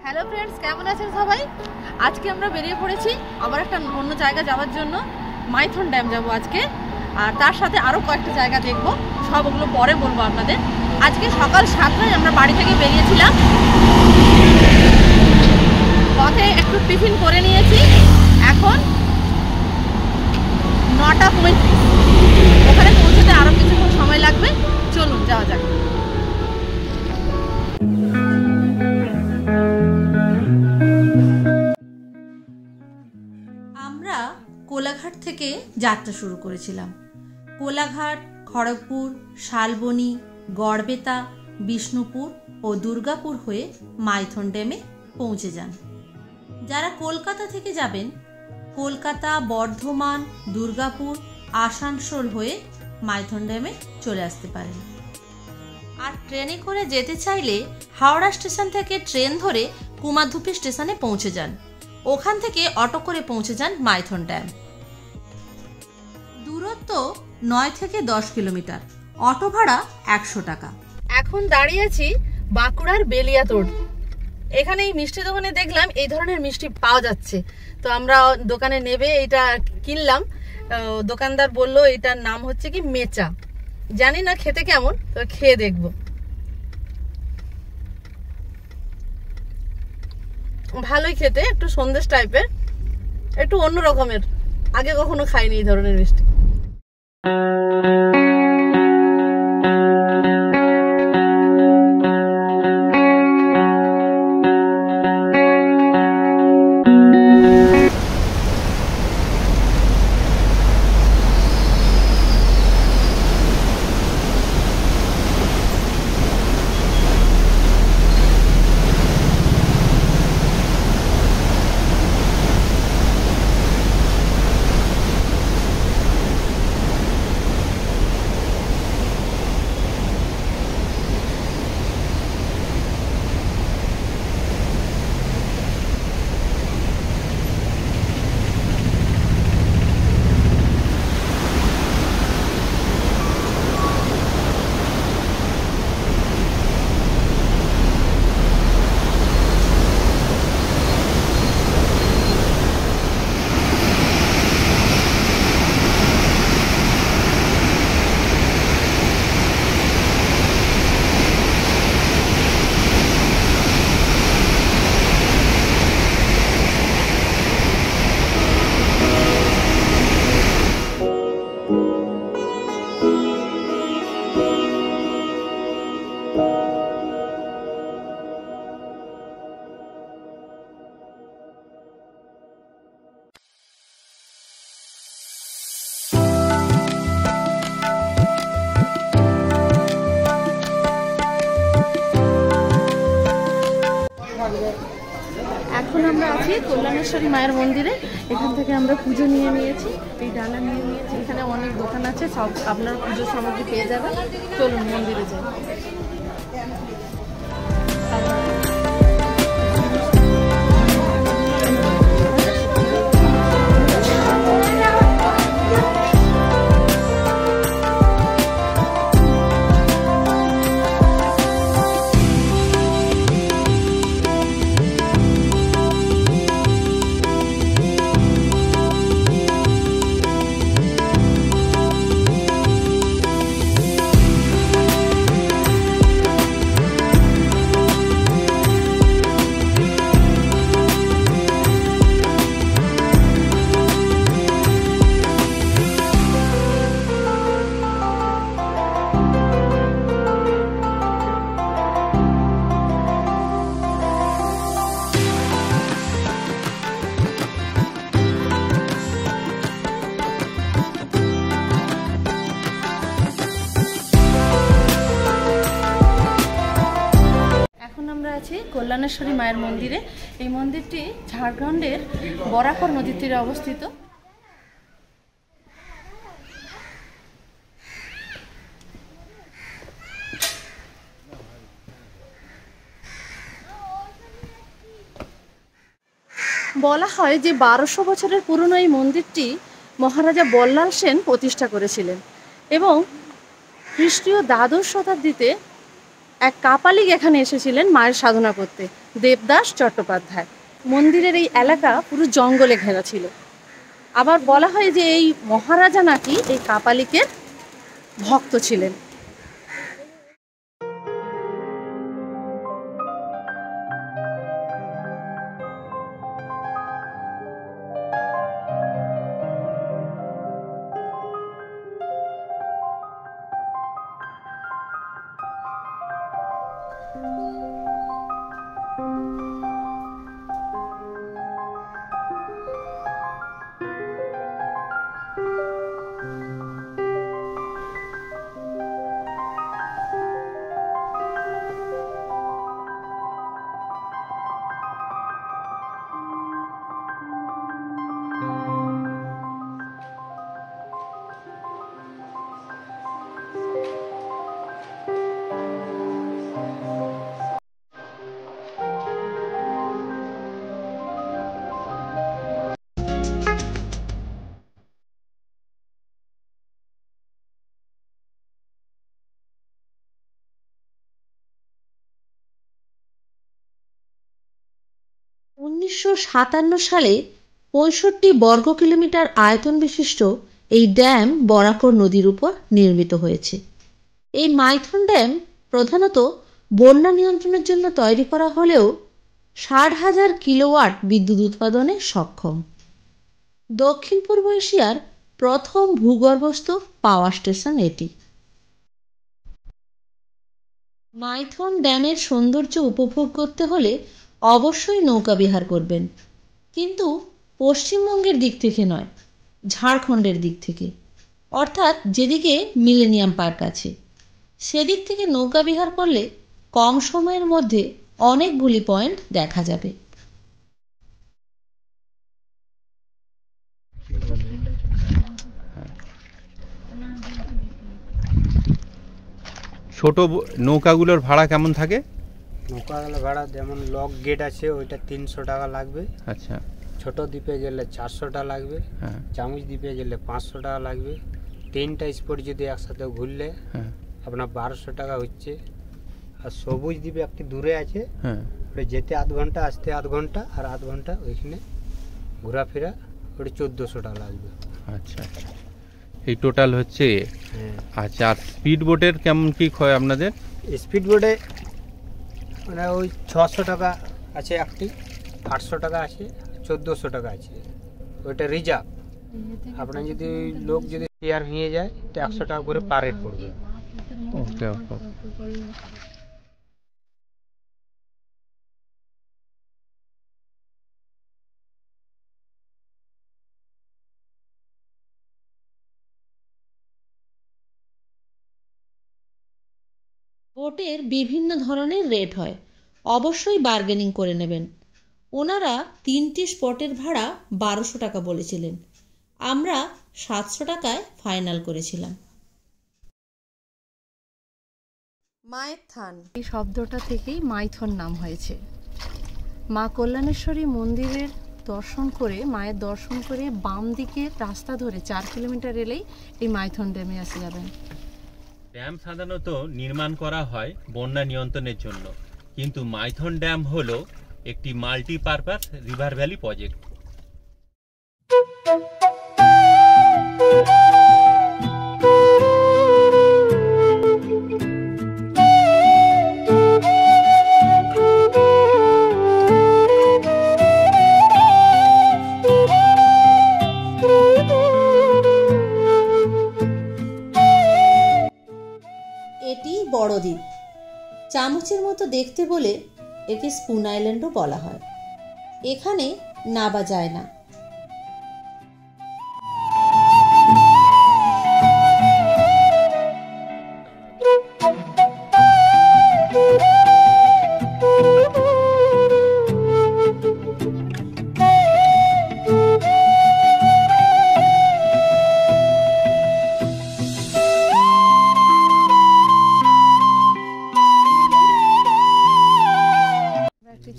Hello friends, কেমন আছেন সবাই? আজকে আমরা বেরিয়ে পড়েছি আবার একটা অন্য জায়গা যাওয়ার জন্য। মাইথন ড্যাম যাব আজকে, আর তার সাথে আরও কয়েকটা জায়গা দেখব। সবগুলো পরে বলবো আপনাদের। আজকে সকাল 7টায় আমরা বাড়ি থেকে বেরিয়েছিলাম। পথে একটু টিফিন করে নিয়েছি। এখন 9:35। ওখানে পৌঁছতে আরও কিছুক্ষণ সময় লাগবে। চলুন যাওয়া যাক। আমরা কোলাঘাট থেকে যাত্রা শুরু করেছিলাম। কোলাঘাট, খড়গপুর, শালবনী, গড়বেতা, বিষ্ণুপুর ও দুর্গাপুর হয়ে মাইথন ড্যামে পৌঁছে যান। যারা কলকাতা থেকে যাবেন, কলকাতা, বর্ধমান, দুর্গাপুর, আসানসোল হয়ে মাইথন ড্যামে চলে আসতে পারেন। আর ট্রেনে করে যেতে চাইলে হাওড়া স্টেশন থেকে ট্রেন ধরে কুমারধুপি স্টেশনে পৌঁছে যান। ওখান থেকে অটো করে পৌঁছে যান মাইথন ড্যাম। দূরত্ব 9 থেকে 10 কিলোমিটার। অটো ভাড়া 100 টাকা। এখন দাঁড়িয়ে আছি বাঁকুড়ার বেলিয়াতোড়। এখানে এই মিষ্টি দোকানে দেখলাম এই ধরনের মিষ্টি পাওয়া যাচ্ছে, তো আমরা দোকানে নেবে এটা কিনলাম। দোকানদার বলল এটার নাম হচ্ছে কি মেচা। জানি না খেতে কেমন, তো খেয়ে দেখবো। ভালোই খেতে, একটু সন্দেশ টাইপের, একটু অন্য রকমের। আগে কখনো খাইনি এই ধরনের মিষ্টি। এখন আমরা আছি কল্যাণেশ্বরী মায়ের মন্দিরে। এখান থেকে আমরা পুজো নিয়ে নিয়েছি, এই ডালা নিয়ে নিয়েছি। এখানে অনেক দোকান আছে, সব আপনার পুজোর সামগ্রী পেয়ে যাবেন। চলুন মন্দিরে যাই। আছি কল্যাণেশ্বরী মায়ের মন্দিরে। এই মন্দিরটি ঝাড়খণ্ডের বরাকর নদীর তীরে অবস্থিত। বলা হয় যে 1200 বছরের পুরনো এই মন্দিরটি মহারাজা বল্লাল সেন প্রতিষ্ঠা করেছিলেন এবং খ্রিস্টীয় দ্বাদশ শতাব্দীতে এক কাপালিক এখানে এসেছিলেন মায়ের সাধনা করতে, দেবদাস চট্টোপাধ্যায়। মন্দিরের এই এলাকা পুরো জঙ্গলে ঘেরা ছিল। আবার বলা হয় যে এই মহারাজা নাকি এই কাপালিকের ভক্ত ছিলেন। 1957 সালে 65 বর্গ কিলোমিটার আয়তন বিশিষ্ট এই ড্যাম বরাকর নদীর উপর নির্মিত হয়েছে। এই মাইথন ড্যাম প্রধানত বন্যা নিয়ন্ত্রণের জন্য তৈরি করা হলেও 60,000 কিলোওয়াট বিদ্যুৎ উৎপাদনে সক্ষম। দক্ষিণ পূর্ব এশিয়ার প্রথম ভূগর্ভস্থ পাওয়ার স্টেশন এটি। মাইথন ড্যামের সৌন্দর্য উপভোগ করতে হলে অবশ্যই নৌকা বিহার করবেন, কিন্তু পশ্চিমবঙ্গের দিক থেকে নয়, ঝাড়খণ্ডের দিক থেকে, অর্থাৎ যেদিকে মিলেনিয়াম পার্ক আছে সেদিক থেকে নৌকা বিহার করলে কম সময়ের মধ্যে অনেকগুলি পয়েন্ট দেখা যাবে। ছোট নৌকাগুলোর ভাড়া কেমন থাকে? নৌকাগুলোর ভাড়া যেমন লক গেট আছে ওইটা 300 টাকা লাগবে। আচ্ছা। ছোট দ্বীপে গেলে 400 টাকা লাগবে। হ্যাঁ। চামচ দ্বীপে গেলে 500 টাকা লাগবে। 3টা স্পট যদি একসাথে ঘুরলে আপনার 1200 টাকা হচ্ছে। আর সবুজ দ্বীপে একটি দূরে আছে, ওটা যেতে আধ ঘন্টা, আসতে আধ ঘন্টা, আর আধ ঘন্টা ওইখানে ঘোরাফেরা, ওটা 1400 টাকা লাগবে। আচ্ছা, এই টোটাল হচ্ছে। আচ্ছা, আর স্পিড বোটের কেমন কি হয় আপনাদের? স্পিড বোটে মানে ওই 600 টাকা আছে একটি, 800 টাকা আছে, 1400 টাকা আছে। ওইটা রিজার্ভ। আপনার যদি লোক যদি শেয়ার ভেঙে যায় তো 100 টাকা করে পার হেড পড়বে। ওকে ওকে। বোটের বিভিন্ন ধরনের রেট হয়, অবশ্যই বার্গেনিং করে নেবেন। ওনারা 3টি স্পটের ভাড়া 1200 টাকা বলেছিলেন, আমরা 700 টাকায় ফাইনাল করেছিলাম। মায়ের থান, এই শব্দটা থেকেই মাইথন নাম হয়েছে। মা কল্যাণেশ্বরী মন্দিরের দর্শন করে, মায়ের দর্শন করে বাম দিকে রাস্তা ধরে 4 কিলোমিটার এলেই এই মাইথন ড্যামে আসে যাবেন। ড্যাম সাধারণত নির্মাণ করা হয় বন্যা নিয়ন্ত্রণের জন্য, কিন্তু মাইথন ড্যাম হলো একটি মাল্টিপারপাস রিভার ভ্যালি প্রজেক্ট। এটি বড় দ্বীপ, চামচের মতো দেখতে বলে একে স্পুন আইল্যান্ডও বলা হয়। এখানে নাবা যায় না।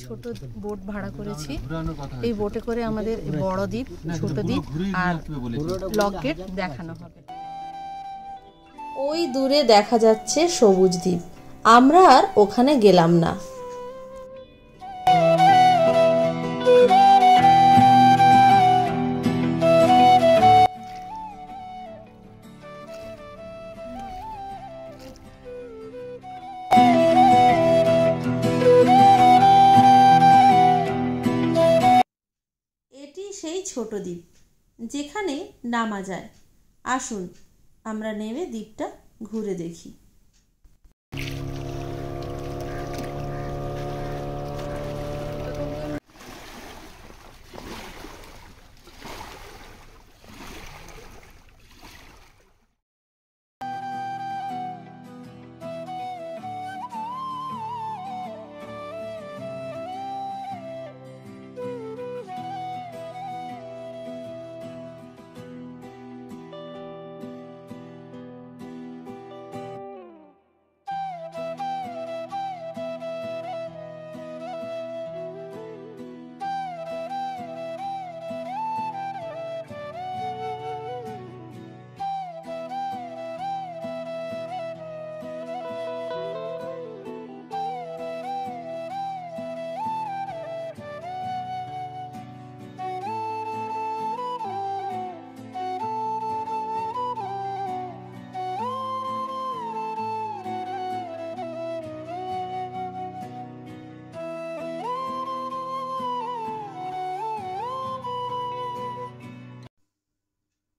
ছোট বোট ভাড়া করেছি। এই বোটে করে আমাদের বড় দ্বীপ, ছোট দ্বীপ আর লক গেট দেখানো হবে। ওই দূরে দেখা যাচ্ছে সবুজ দ্বীপ, আমরা আর ওখানে গেলাম না। এটি সেই ছোট দ্বীপ যেখানে নামা যায়। আসুন আমরা নেমে দ্বীপটা ঘুরে দেখি।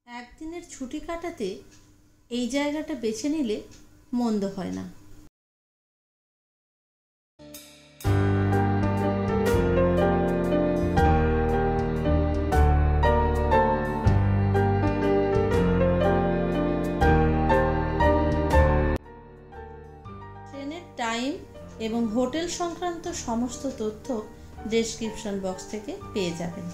একদিনের ছুটি কাটাতে এই জায়গাটা বেছে নিলে মন্দ হয় না। ট্রেনের টাইম এবং হোটেল সংক্রান্ত সমস্ত তথ্য ডেসক্রিপশন বক্স থেকে পেয়ে যাবেন।